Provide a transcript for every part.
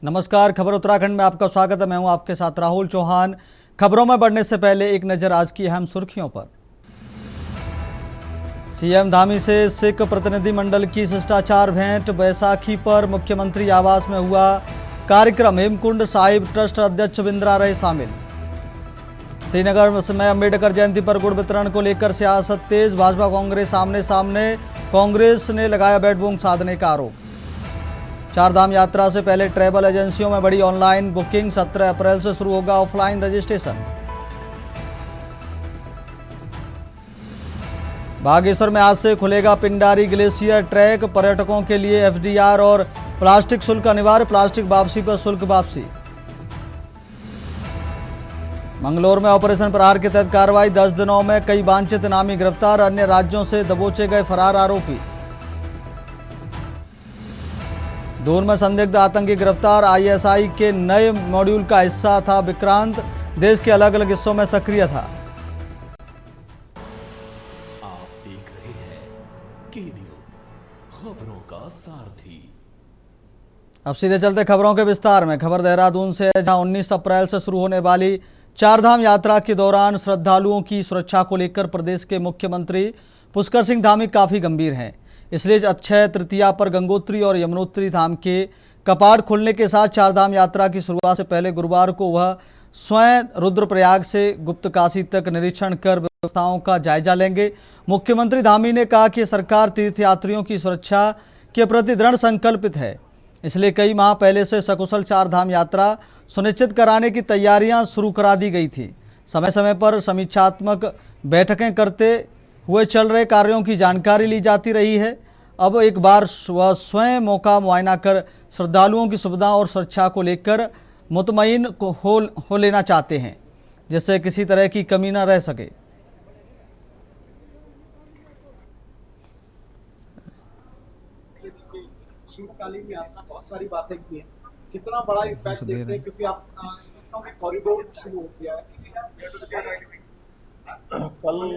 नमस्कार, खबर उत्तराखंड में आपका स्वागत है। मैं हूं आपके साथ राहुल चौहान। खबरों में बढ़ने से पहले एक नजर आज की अहम सुर्खियों पर। सीएम धामी से सिख प्रतिनिधिमंडल की शिष्टाचार भेंट। बैसाखी पर मुख्यमंत्री आवास में हुआ कार्यक्रम। हेमकुंड साहिब ट्रस्ट अध्यक्ष बिंद्रा रहे शामिल। श्रीनगर में अम्बेडकर जयंती पर गुड़ वितरण को लेकर सियासत तेज। भाजपा कांग्रेस आमने सामने। कांग्रेस ने लगाया बैट बूम साधने का आरोप। चारधाम यात्रा से पहले ट्रैवल एजेंसियों में बड़ी ऑनलाइन बुकिंग। 17 अप्रैल से शुरू होगा ऑफलाइन रजिस्ट्रेशन। बागेश्वर में आज से खुलेगा पिंडारी ग्लेशियर ट्रैक। पर्यटकों के लिए एफडीआर और प्लास्टिक शुल्क अनिवार्य। प्लास्टिक वापसी पर शुल्क वापसी। मंगलौर में ऑपरेशन प्रहार के तहत कार्रवाई। 10 दिनों में कई वांछित इनामी गिरफ्तार। अन्य राज्यों से दबोचे गए फरार आरोपी। दूर में संदिग्ध आतंकी गिरफ्तार। आईएसआई के नए मॉड्यूल का हिस्सा था विक्रांत। देश के अलग अलग हिस्सों में सक्रिय था। आप देख रहे हैं के न्यूज़, खबरों का सारथी। अब सीधे चलते खबरों के विस्तार में। खबर देहरादून से, जहां 19 अप्रैल से शुरू होने वाली चारधाम यात्रा के दौरान श्रद्धालुओं की सुरक्षा को लेकर प्रदेश के मुख्यमंत्री पुष्कर सिंह धामी काफी गंभीर हैं। इसलिए अक्षय तृतीया पर गंगोत्री और यमुनोत्री धाम के कपाट खुलने के साथ चारधाम यात्रा की शुरुआत से पहले गुरुवार को वह स्वयं रुद्रप्रयाग से गुप्तकाशी तक निरीक्षण कर व्यवस्थाओं का जायजा लेंगे। मुख्यमंत्री धामी ने कहा कि सरकार तीर्थयात्रियों की सुरक्षा के प्रति दृढ़ संकल्पित है। इसलिए कई माह पहले से सकुशल चारधाम यात्रा सुनिश्चित कराने की तैयारियां शुरू करा दी गई थी। समय समय पर समीक्षात्मक बैठकें करते हुए चल रहे कार्यों की जानकारी ली जाती रही है। अब एक बार वह स्वयं मौका मुआयना कर श्रद्धालुओं की सुविधा और सुरक्षा को लेकर मुतमईन हो लेना चाहते हैं, जिससे किसी तरह की कमी न रह सके। शीतकालीन में आपने बहुत सारी बातें की हैं, कितना बड़ा इम्पैक्ट देखते हैं, क्योंकि आप कॉरिडोर शुरू हो गया है। कल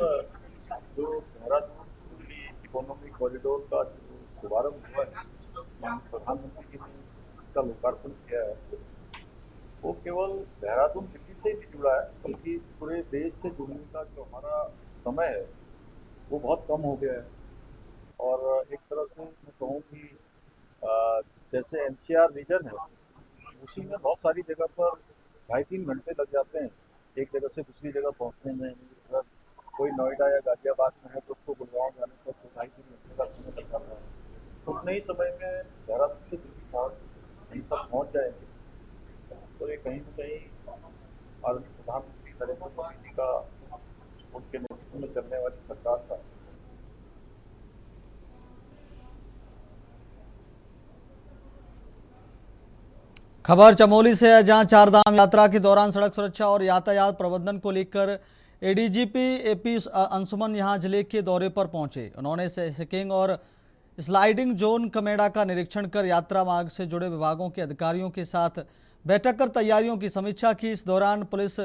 जो देहरादून दिल्ली इकोनॉमिक कॉरिडोर का जो शुभारंभ हुआ है, प्रधानमंत्री जी ने इसका लोकार्पण किया है, वो केवल देहरादून दिल्ली से ही नहीं जुड़ा है, बल्कि पूरे देश से जुड़ने का जो हमारा समय है वो बहुत कम हो गया है। और एक तरह से मैं कहूँ कि जैसे एनसीआर रीजन है, उसी में बहुत सारी जगह पर 2.5-3 घंटे लग जाते हैं एक जगह से दूसरी जगह पहुँचने में। अगर कोई नोएडा या गाजियाबाद में है तो उसको गुड़गांव जाने पर 2-2.5-3 घंटे का समय लग जाता है। तो उतने ही समय में देहरादून से दिल्ली सब पहुँच जाएंगे। तो ये कहीं न कहीं आदरणीय प्रधानमंत्री नरेंद्र मोदी जी का, उनके नेतृत्व में चलने वाली सरकार का खबर चमोली से है, जहां चारधाम यात्रा के दौरान सड़क सुरक्षा और यातायात प्रबंधन को लेकर एडीजीपी एपी अंशुमन यहां जिले के दौरे पर पहुंचे। उन्होंने चेकिंग और स्लाइडिंग जोन कमेड़ा का निरीक्षण कर यात्रा मार्ग से जुड़े विभागों के अधिकारियों के साथ बैठक कर तैयारियों की समीक्षा की। इस दौरान पुलिस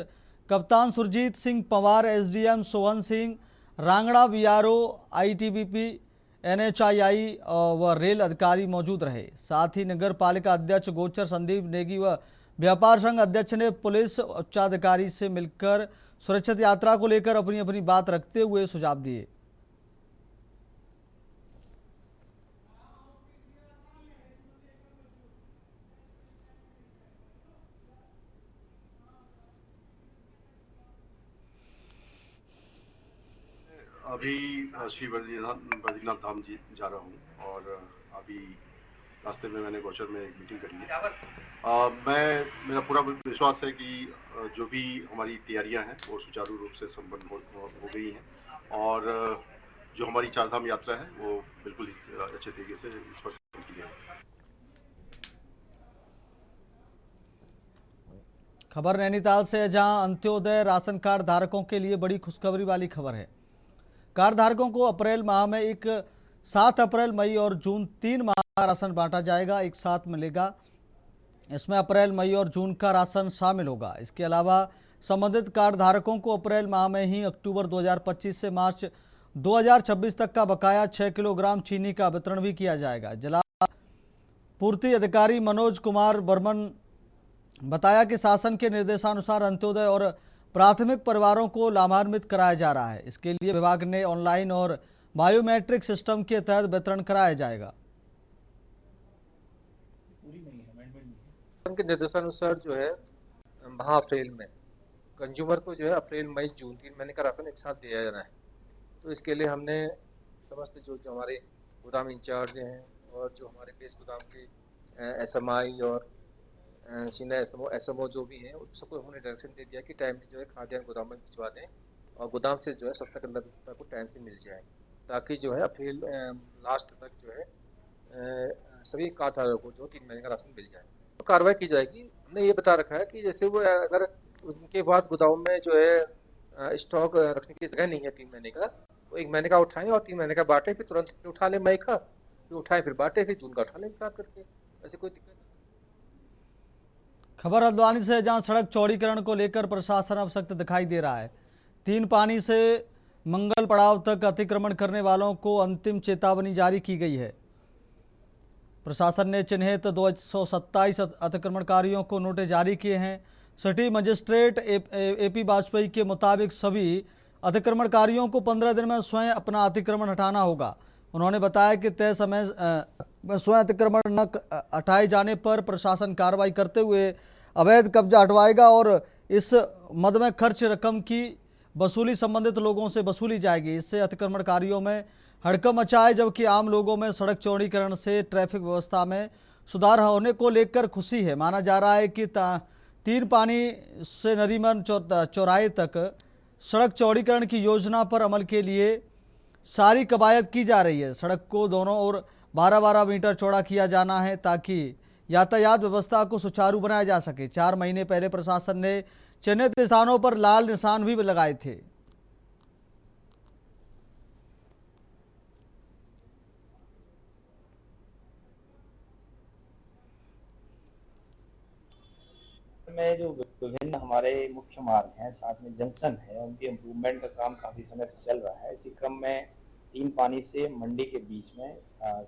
कप्तान Surjit Singh Panwar, SDM Sohan Singh Rangra, BRO, ITBP, NHI व रेल अधिकारी मौजूद रहे। साथ ही नगर पालिका अध्यक्ष गोचर संदीप नेगी व व्यापार संघ अध्यक्ष ने पुलिस उच्चाधिकारी से मिलकर सुरक्षित यात्रा को लेकर अपनी अपनी बात रखते हुए सुझाव दिए। अभी श्री बद्रीनाथ धाम जी जा रहा हूँ और अभी रास्ते में मैंने गोचर में एक मीटिंग करी है। मेरा पूरा विश्वास है कि जो भी हमारी तैयारियां हैं वो सुचारू रूप से संपन्न हो गई हैं और जो हमारी चारधाम यात्रा है वो बिल्कुल अच्छे तरीके से इस पर की है। खबर नैनीताल से है, जहां अंत्योदय राशन कार्ड धारकों के लिए बड़ी खुशखबरी वाली खबर है। कार्ड धारकों को अप्रैल माह में 7 अप्रैल, मई और जून 3 माह का राशन बांटा जाएगा, एक साथ मिलेगा। इसमें अप्रैल, मई और जून का राशन शामिल होगा। इसके अलावा संबंधित कार्ड धारकों को अप्रैल माह में ही अक्टूबर 2025 से मार्च 2026 तक का बकाया 6 किलोग्राम चीनी का वितरण भी किया जाएगा। जिला पूर्ति अधिकारी मनोज कुमार बर्मन बताया कि शासन के निर्देशानुसार अंत्योदय और प्राथमिक परिवारों को लाभान्वित कराया जा रहा है। इसके लिए विभाग ने ऑनलाइन और बायोमेट्रिक सिस्टम के तहत वितरण कराया जाएगा। के निर्देशानुसार जो है माह अप्रैल में कंज्यूमर को जो है अप्रैल मई जून 3 महीने का राशन एक साथ दिया जाना है। तो इसके लिए हमने समस्त जो हमारे गोदाम इंचार्ज हैं और जो हमारे बेस गोदाम के एसएमआई और सीनियर एसएमओ जो भी हैं उन सबको हमने डायरेक्शन दे दिया कि टाइम से जो है खाद्यान्न गोदाम में भिजवा दें और गोदाम से जो है सप्ताह के अंदर को टाइम से मिल जाए, ताकि जो है अप्रैल लास्ट तक जो है सभी खाताधारकों को जो 3 महीने का राशन मिल जाए। तो कार्रवाई की जाएगी। हमने ये बता रखा है कि जैसे वो अगर उनके पास गोदाम में जो है स्टॉक रखने की जगह नहीं है 3 महीने का, तो 1 महीने का उठाएं और 3 महीने का बांटें, फिर तुरंत उठा लें मई का, फिर उठाएं फिर बांटें, फिर जून का उठा लें साथ करके, ऐसे कोई दिक्कत नहीं। खबर हल्द्वानी से, जहां सड़क चौड़ीकरण को लेकर प्रशासन अब सख्त दिखाई दे रहा है। 3 पानी से मंगल पड़ाव तक अतिक्रमण करने वालों को अंतिम चेतावनी जारी की गई है। प्रशासन ने चिन्हित 227 अतिक्रमणकारियों को नोटिस जारी किए हैं। सिटी मजिस्ट्रेट एपी वाजपेयी के मुताबिक सभी अतिक्रमणकारियों को 15 दिन में स्वयं अपना अतिक्रमण हटाना होगा। उन्होंने बताया कि तय समय स्वयं अतिक्रमण न हटाए जाने पर प्रशासन कार्रवाई करते हुए अवैध कब्जा हटवाएगा और इस मद में खर्च रकम की वसूली संबंधित लोगों से वसूली जाएगी। इससे अतिक्रमणकारियों में हड़कंप मचा है, जबकि आम लोगों में सड़क चौड़ीकरण से ट्रैफिक व्यवस्था में सुधार होने को लेकर खुशी है। माना जा रहा है कि 3 पानी से नरीमन चौराहे तक सड़क चौड़ीकरण की योजना पर अमल के लिए सारी कवायद की जा रही है। सड़क को दोनों ओर 12-12 मीटर चौड़ा किया जाना है ताकि यातायात व्यवस्था को सुचारू बनाया जा सके। 4 महीने पहले प्रशासन ने चिन्हित स्थानों पर लाल निशान भी लगाए थे। में जो विभिन्न हमारे मुख्य मार्ग हैं, साथ में जंक्शन है, उनके इम्प्रूवमेंट का काम काफ़ी समय से चल रहा है। इसी क्रम में 3 पानी से मंडी के बीच में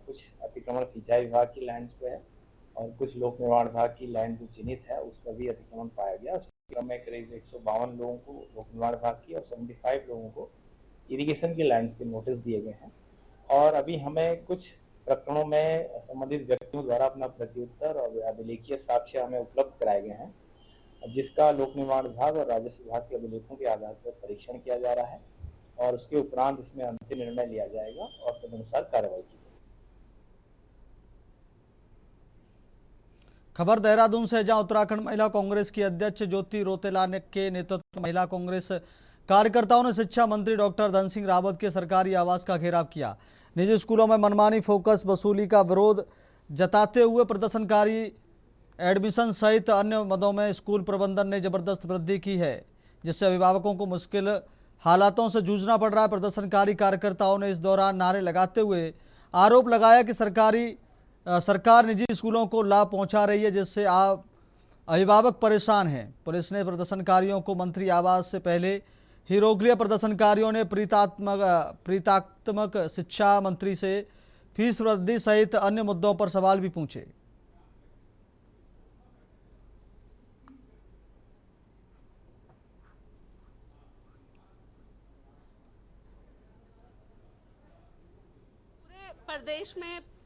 कुछ अतिक्रमण सिंचाई विभाग की लैंड पे है और कुछ लोक निर्माण विभाग की लैंड जो चिन्हित है उस पर भी अतिक्रमण पाया गया। उस क्रम में करीब 152 लोगों को लोक निर्माण विभाग की और 75 लोगों को इरिगेशन के लैंड्स के नोटिस दिए गए हैं। और अभी हमें कुछ प्रकरणों में संबंधित व्यक्तियों द्वारा अपना प्रत्युत्तर और अभिलेखीय साक्ष्य हमें उपलब्ध कराए गए हैं, जिसका लोक निर्माण विभाग और राजस्व विभाग के अभिलेखों के आधार पर परीक्षण किया जा रहा है और उसके उपरांत इसमें अंतिम निर्णय लिया जाएगा और तदनुसार कार्रवाई की जाएगी। खबर देहरादून से, जहां उत्तराखंड महिला कांग्रेस की अध्यक्ष ज्योति रौतेला के नेतृत्व में महिला कांग्रेस कार्यकर्ताओं ने शिक्षा मंत्री डॉक्टर धन सिंह रावत के सरकारी आवास का घेराव किया। निजी स्कूलों में मनमानी फोकस वसूली का विरोध जताते हुए प्रदर्शनकारी एडमिशन सहित अन्य मदों में स्कूल प्रबंधन ने जबरदस्त वृद्धि की है, जिससे अभिभावकों को मुश्किल हालातों से जूझना पड़ रहा है। प्रदर्शनकारी कार्यकर्ताओं ने इस दौरान नारे लगाते हुए आरोप लगाया कि सरकार निजी स्कूलों को लाभ पहुंचा रही है, जिससे अभिभावक परेशान हैं। पुलिस ने प्रदर्शनकारियों को मंत्री आवास से पहले ही रोक लिया। प्रदर्शनकारियों ने प्रीतात्मक शिक्षा मंत्री से फीस वृद्धि सहित अन्य मुद्दों पर सवाल भी पूछे।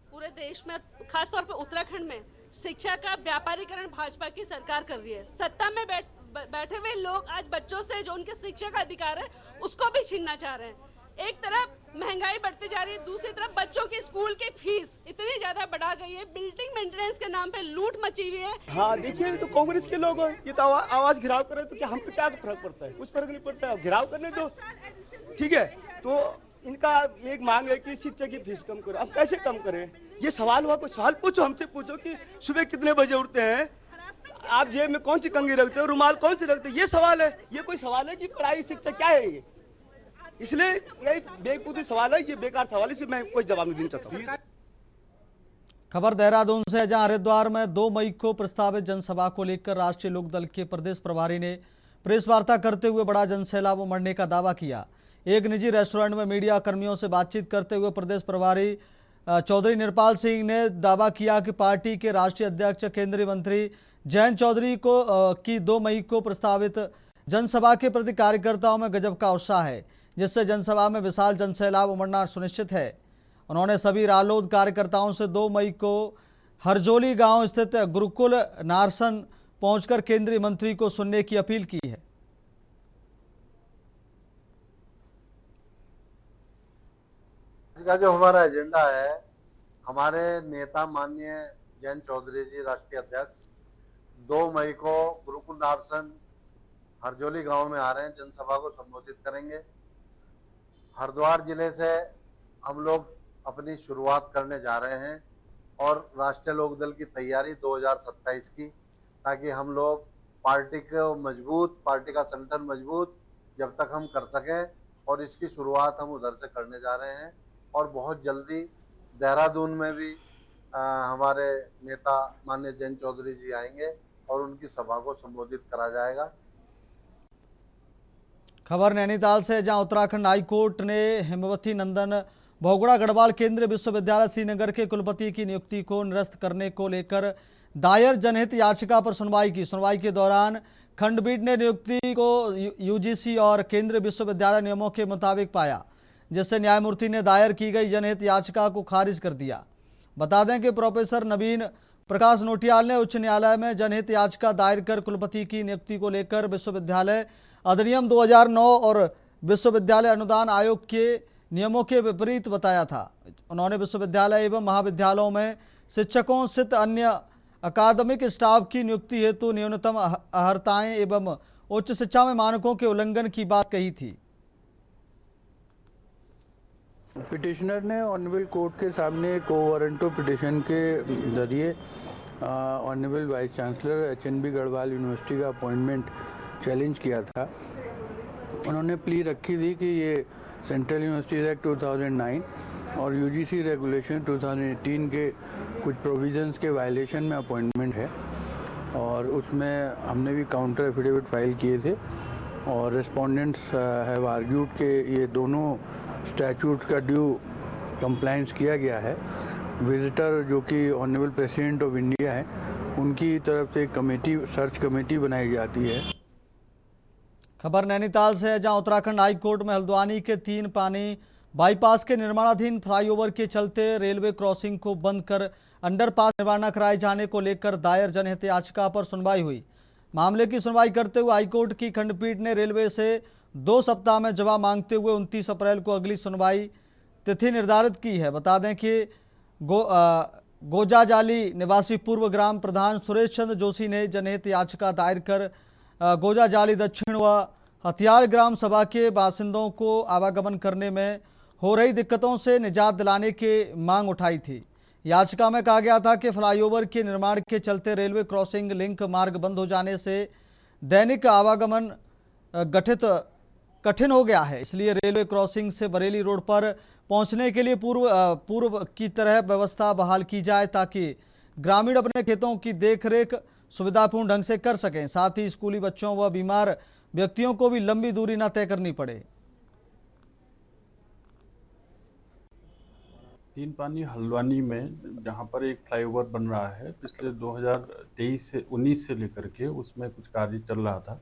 पूरे देश में खासतौर पर उत्तराखंड में शिक्षा का व्यापारीकरण भाजपा की सरकार कर रही है। सत्ता में बैठे हुए लोग आज बच्चों से जो उनके शिक्षा का अधिकार है उसको भी छीनना चाह रहे हैं। एक तरफ महंगाई बढ़ती जा रही है, दूसरी तरफ बच्चों की स्कूल की फीस इतनी ज्यादा बढ़ा गई है, बिल्डिंग मेंटेनेंस के नाम पे लूट मची हुई है। हाँ देखिए, तो कांग्रेस के लोग ये तो आवाज घिराव करे तो क्या हम पे क्या फर्क पड़ता है? कुछ फर्क नहीं पड़ता है, घिराव करने दो, ठीक है। तो इनका एक मांग है कि शिक्षक की फीस कम करो। अब कैसे कम करें? ये सवाल हुआ, कोई सवाल पूछो, हमसे पूछो कि सुबह कितने बजे उठते हैं, आप जेब में कौन सी कंघी रखते हो, रुमाल कौन सी रखते हो? ये सवाल है। ये कोई सवाल है कि पढ़ाई शिक्षा क्या है? ये इसलिए यही बेवकूफी सवाल है, ये बेकार सवाल है, इसे मैं कोई जवाब नहीं देना चाहता हूँ। खबर देहरादून से, जहां हरिद्वार में 2 मई को प्रस्तावित जनसभा को लेकर राष्ट्रीय लोकदल के प्रदेश प्रभारी ने प्रेस वार्ता करते हुए बड़ा जनसैलाब उमड़ने का दावा किया। एक निजी रेस्टोरेंट में मीडिया कर्मियों से बातचीत करते हुए प्रदेश प्रभारी चौधरी निरपाल सिंह ने दावा किया कि पार्टी के राष्ट्रीय अध्यक्ष केंद्रीय मंत्री जयंत चौधरी को की 2 मई को प्रस्तावित जनसभा के प्रति कार्यकर्ताओं में गजब का उत्साह है, जिससे जनसभा में विशाल जनसैलाब उमड़ना सुनिश्चित है। उन्होंने सभी रालोद कार्यकर्ताओं से 2 मई को हरजोली गांव स्थित गुरुकुल नारसन पहुंचकर केंद्रीय मंत्री को सुनने की अपील की है। का जो हमारा एजेंडा है, हमारे नेता माननीय जयंत चौधरी जी राष्ट्रीय अध्यक्ष 2 मई को गुरुकुल नारसन हरजोली गांव में आ रहे हैं, जनसभा को संबोधित करेंगे। हरिद्वार जिले से हम लोग अपनी शुरुआत करने जा रहे हैं और राष्ट्रीय लोकदल की तैयारी 2027 की, ताकि हम लोग पार्टी का संगठन मजबूत जब तक हम कर सकें, और इसकी शुरुआत हम उधर से करने जा रहे हैं। और बहुत जल्दी देहरादून में भी हमारे नेता माननीय जयंत चौधरी जी आएंगे और उनकी सभा को संबोधित करा जाएगा। खबर नैनीताल से, जहां उत्तराखंड हाईकोर्ट ने हेमवती नंदन बहुगुणा गढ़वाल केंद्रीय विश्वविद्यालय श्रीनगर के कुलपति की नियुक्ति को निरस्त करने को लेकर दायर जनहित याचिका पर सुनवाई की। सुनवाई के दौरान खंडपीठ ने नियुक्ति को यूजीसी और केंद्रीय विश्वविद्यालय नियमों के मुताबिक पाया, जिससे न्यायमूर्ति ने दायर की गई जनहित याचिका को खारिज कर दिया। बता दें कि प्रोफेसर नवीन प्रकाश नोटियाल ने उच्च न्यायालय में जनहित याचिका दायर कर कुलपति की नियुक्ति को लेकर विश्वविद्यालय अधिनियम 2009 और विश्वविद्यालय अनुदान आयोग के नियमों के विपरीत बताया था। उन्होंने विश्वविद्यालय एवं महाविद्यालयों में शिक्षकों सहित अन्य अकादमिक स्टाफ की नियुक्ति हेतु न्यूनतम अर्हताएं एवं उच्च शिक्षा में मानकों के उल्लंघन की बात कही थी। पिटिशनर ने ऑनरेबल कोर्ट के सामने कोवारंटो पिटिशन के जरिए honourable vice chancellor HNB Garhwal university का अपॉइंटमेंट चैलेंज किया था। उन्होंने प्ली रखी थी कि ये सेंट्रल यूनिवर्सिटीज़ एक्ट 2009 और UGC रेगुलेशन 2018 के कुछ प्रोविजंस के वायलेशन में अपॉइंटमेंट है, और उसमें हमने भी काउंटर एफिडेविट फाइल किए थे। और रिस्पोंडेंट्स हैव आर्ग्यूड के ये दोनों स्टैचूट का ड्यू कंप्लायंस किया गया है। विजिटर जो कि ऑनरेबल प्रेसिडेंट ऑफ इंडिया है, उनकी तरफ से कमेटी, सर्च कमेटी बनाई जाती है। खबर नैनीताल से है, जहां उत्तराखंड हाई कोर्ट में हल्द्वानी के 3 पानी बाईपास के निर्माणाधीन फ्लाईओवर के चलते रेलवे क्रॉसिंग को बंद कर अंडरपास निर्माण न कराए जाने को लेकर दायर जनहित याचिका पर सुनवाई हुई। मामले की सुनवाई करते हुए हाईकोर्ट की खंडपीठ ने रेलवे से 2 सप्ताह में जवाब मांगते हुए 29 अप्रैल को अगली सुनवाई तिथि निर्धारित की है। बता दें कि गोजाजाली निवासी पूर्व ग्राम प्रधान सुरेश चंद्र जोशी ने जनहित याचिका दायर कर गोजाजाली दक्षिण व हथियार ग्राम सभा के बासिंदों को आवागमन करने में हो रही दिक्कतों से निजात दिलाने की मांग उठाई थी। याचिका में कहा गया था कि फ्लाईओवर के निर्माण के चलते रेलवे क्रॉसिंग लिंक मार्ग बंद हो जाने से दैनिक आवागमन कठिन हो गया है, इसलिए रेलवे क्रॉसिंग से बरेली रोड पर पहुंचने के लिए पूर्व की तरह व्यवस्था बहाल की जाए, ताकि ग्रामीण अपने खेतों की देखरेख सुविधापूर्ण ढंग से कर सकें। साथ ही स्कूली बच्चों व बीमार व्यक्तियों को भी लंबी दूरी न तय करनी पड़े। 3 पानी हल्द्वानी में जहां पर एक फ्लाईओवर बन रहा है, पिछले 2023 से 19 से लेकर के उसमें कुछ कार्य चल रहा था,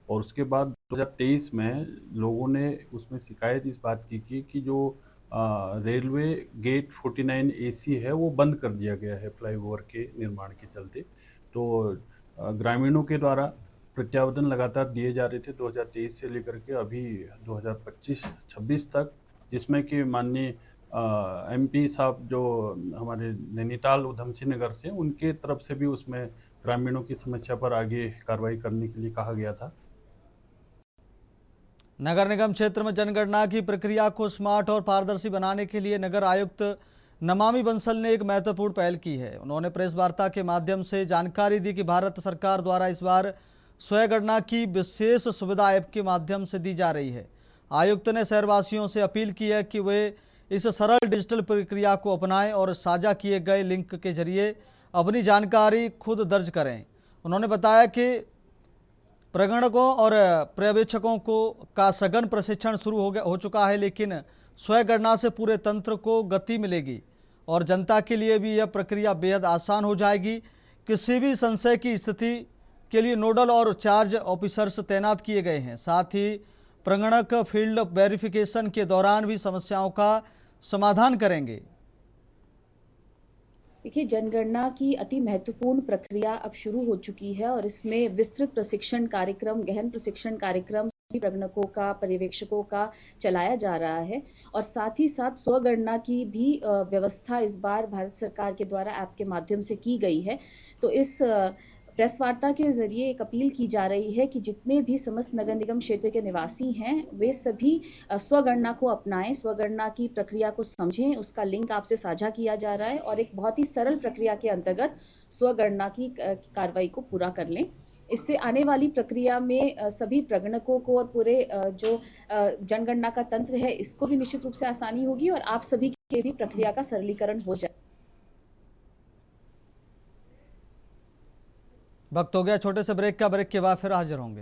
और उसके बाद 2023 में लोगों ने उसमें शिकायत इस बात की कि जो रेलवे गेट 49 AC है वो बंद कर दिया गया है फ्लाईओवर के निर्माण के चलते। तो ग्रामीणों के द्वारा प्रत्यावर्तन लगातार दिए जा रहे थे 2023 से लेकर के अभी 2025-26 तक, जिसमें कि माननीय MP साहब जो हमारे नैनीताल उधम सिंह नगर से, उनके तरफ से भी उसमें ग्रामीणों की समस्या पर आगे कार्रवाई करने के लिए कहा गया था। नगर निगम क्षेत्र में जनगणना की प्रक्रिया को स्मार्ट और पारदर्शी बनाने के लिए नगर आयुक्त नमामि बंसल ने एक महत्वपूर्ण पहल की है। उन्होंने प्रेस वार्ता के माध्यम से जानकारी दी कि भारत सरकार द्वारा इस बार स्वयं की विशेष सुविधा ऐप के माध्यम से दी जा रही है। आयुक्त ने शहरवासियों से अपील की है कि वे इस सरल डिजिटल प्रक्रिया को अपनाएं और साझा किए गए लिंक के जरिए अपनी जानकारी खुद दर्ज करें। उन्होंने बताया कि प्रगणकों और पर्यवेक्षकों का सघन प्रशिक्षण शुरू हो चुका है, लेकिन स्वयं गणना से पूरे तंत्र को गति मिलेगी और जनता के लिए भी यह प्रक्रिया बेहद आसान हो जाएगी। किसी भी संशय की स्थिति के लिए नोडल और चार्ज ऑफिसर्स तैनात किए गए हैं। साथ ही प्रगणक फील्ड वेरिफिकेशन के दौरान भी समस्याओं का समाधान करेंगे। देखिए, जनगणना की अति महत्वपूर्ण प्रक्रिया अब शुरू हो चुकी है और इसमें विस्तृत प्रशिक्षण कार्यक्रम, गहन प्रशिक्षण कार्यक्रम प्रगणकों का, पर्यवेक्षकों का चलाया जा रहा है और साथ ही साथ स्वगणना की भी व्यवस्था इस बार भारत सरकार के द्वारा ऐप के माध्यम से की गई है। तो इस प्रेस वार्ता के जरिए एक अपील की जा रही है कि जितने भी समस्त नगर निगम क्षेत्र के निवासी हैं वे सभी स्वगणना को अपनाएं, स्वगणना की प्रक्रिया को समझें। उसका लिंक आपसे साझा किया जा रहा है और एक बहुत ही सरल प्रक्रिया के अंतर्गत स्वगणना की कार्रवाई को पूरा कर लें। इससे आने वाली प्रक्रिया में सभी प्रगणकों को और पूरे जो जनगणना का तंत्र है इसको भी निश्चित रूप से आसानी होगी और आप सभी के भी प्रक्रिया का सरलीकरण हो जाए। वक्त हो गया छोटे से ब्रेक का। ब्रेक के बाद फिर हाजिर होंगे।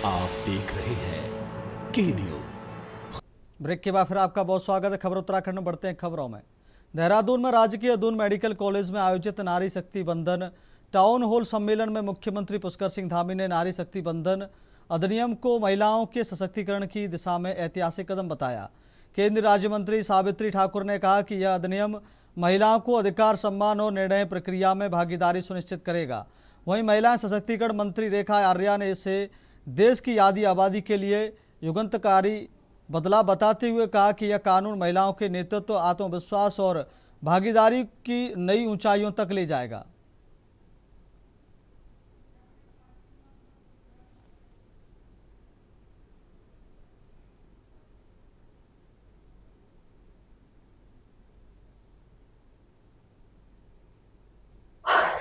आप देख रहे हैं के न्यूज। ब्रेक के बाद फिर आपका बहुत स्वागत है। खबर उत्तराखंड में बढ़ते हैं खबरों में। देहरादून में राजकीय दून मेडिकल कॉलेज में आयोजित नारी शक्ति बंधन टाउन हॉल सम्मेलन में मुख्यमंत्री पुष्कर सिंह धामी ने नारी शक्ति बंधन अधिनियम को महिलाओं के सशक्तिकरण की दिशा में ऐतिहासिक कदम बताया। केंद्रीय राज्य मंत्री सावित्री ठाकुर ने कहा कि यह अधिनियम महिलाओं को अधिकार, सम्मान और निर्णय प्रक्रिया में भागीदारी सुनिश्चित करेगा। वहीं महिला सशक्तिकरण मंत्री रेखा आर्या ने इसे देश की आधी आबादी के लिए युगांतकारी बदलाव बताते हुए कहा कि यह कानून महिलाओं के नेतृत्व, आत्मविश्वास और भागीदारी की नई ऊंचाइयों तक ले जाएगा।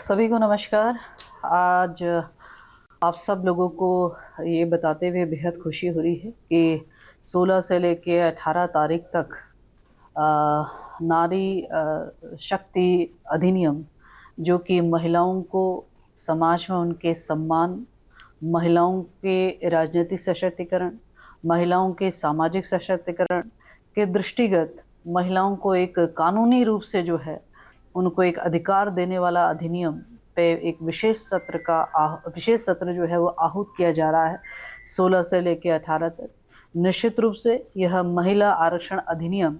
सभी को नमस्कार। आज आप सब लोगों को ये बताते हुए बेहद खुशी हो रही है कि 16 से लेके 18 तारीख तक नारी शक्ति अधिनियम, जो कि महिलाओं को समाज में उनके सम्मान, महिलाओं के राजनीतिक सशक्तिकरण, महिलाओं के सामाजिक सशक्तिकरण के दृष्टिगत महिलाओं को एक कानूनी रूप से जो है उनको एक अधिकार देने वाला अधिनियम पे एक विशेष सत्र जो है वो आहूत किया जा रहा है 16 से लेकर 18 तक। निश्चित रूप से यह महिला आरक्षण अधिनियम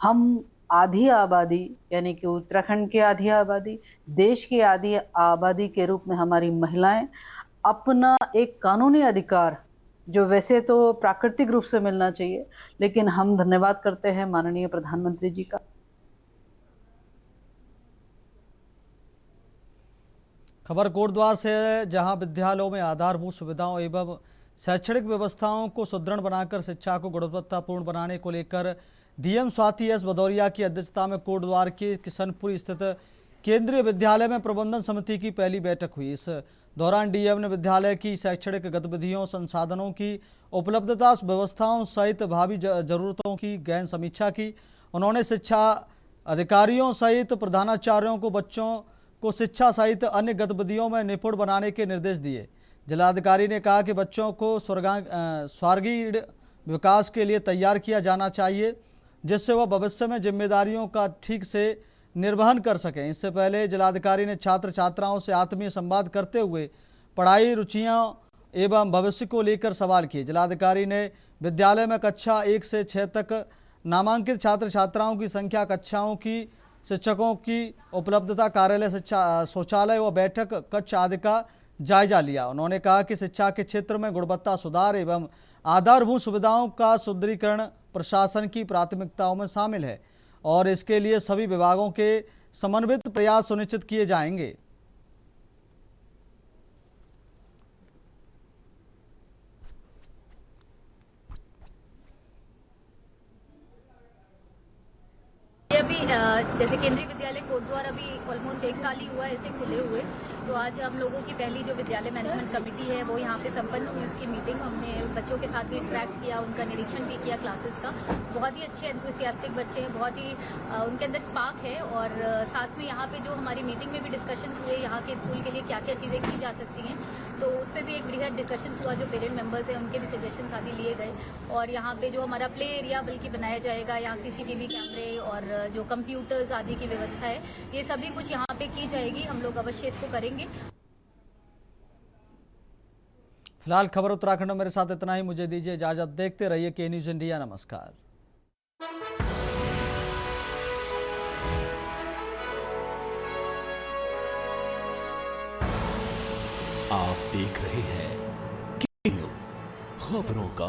हम आधी आबादी यानी कि उत्तराखंड की आधी आबादी, देश की आधी आबादी के रूप में हमारी महिलाएं अपना एक कानूनी अधिकार, जो वैसे तो प्राकृतिक रूप से मिलना चाहिए, लेकिन हम धन्यवाद करते हैं माननीय प्रधानमंत्री जी का। खबर कोटद्वार से है, जहां विद्यालयों में आधारभूत सुविधाओं एवं शैक्षणिक व्यवस्थाओं को सुदृढ़ बनाकर शिक्षा को गुणवत्तापूर्ण बनाने को लेकर डीएम स्वाति एस भदौरिया की अध्यक्षता में कोटद्वार के किशनपुरी स्थित केंद्रीय विद्यालय में प्रबंधन समिति की पहली बैठक हुई। इस दौरान डीएम ने विद्यालय की शैक्षणिक गतिविधियों, संसाधनों की उपलब्धता, व्यवस्थाओं सहित भावी जरूरतों की गहन समीक्षा की। उन्होंने शिक्षा अधिकारियों सहित प्रधानाचार्यों को बच्चों को शिक्षा सहित अन्य गतिविधियों में निपुण बनाने के निर्देश दिए। जिलाधिकारी ने कहा कि बच्चों को सर्वांगीण विकास के लिए तैयार किया जाना चाहिए, जिससे वह भविष्य में जिम्मेदारियों का ठीक से निर्वहन कर सकें। इससे पहले जिलाधिकारी ने छात्र छात्राओं से आत्मीय संवाद करते हुए पढ़ाई, रुचियां एवं भविष्य को लेकर सवाल किए। जिलाधिकारी ने विद्यालय में कक्षा 1 से 6 तक नामांकित छात्र छात्राओं की संख्या, कक्षाओं की, शिक्षकों की उपलब्धता, कार्यालय शिक्षा, शौचालय व बैठक कक्ष आदि का जायजा लिया। उन्होंने कहा कि शिक्षा के क्षेत्र में गुणवत्ता सुधार एवं आधारभूत सुविधाओं का सुदृढ़ीकरण प्रशासन की प्राथमिकताओं में शामिल है और इसके लिए सभी विभागों के समन्वित प्रयास सुनिश्चित किए जाएंगे। जैसे केंद्रीय विद्यालय कोटद्वार अभी ऑलमोस्ट 1 साल ही हुआ है ऐसे खुले हुए, तो आज हम लोगों की पहली जो विद्यालय मैनेजमेंट कमेटी है वो यहाँ पे संपन्न हुई। उसकी मीटिंग हमने बच्चों के साथ भी इंटरेक्ट किया, उनका निरीक्षण भी किया क्लासेस का। बहुत ही अच्छे एंथुसियास्टिक बच्चे हैं, बहुत ही उनके अंदर स्पार्क है। और साथ में यहाँ पे जो हमारी मीटिंग में भी डिस्कशन हुए यहाँ के स्कूल के लिए क्या क्या चीज़ें की जा सकती हैं, तो उस पर भी एक बृहद डिस्कशन हुआ। जो पेरेंट मेंबर्स हैं उनके भी सजेशन आदि लिए गए। और यहाँ पे जो हमारा प्ले एरिया बल्कि बनाया जाएगा, यहाँ CCTV कैमरे और जो कंप्यूटर्स आदि की व्यवस्था है, ये सभी कुछ यहाँ पे की जाएगी। हम लोग अवश्य इसको करेंगे। फिलहाल खबर उत्तराखंड में मेरे साथ इतना ही। मुझे दीजिए इजाजत। देखते रहिए के न्यूज़ इंडिया। नमस्कार। आप देख रहे हैं के न्यूज़, खबरों का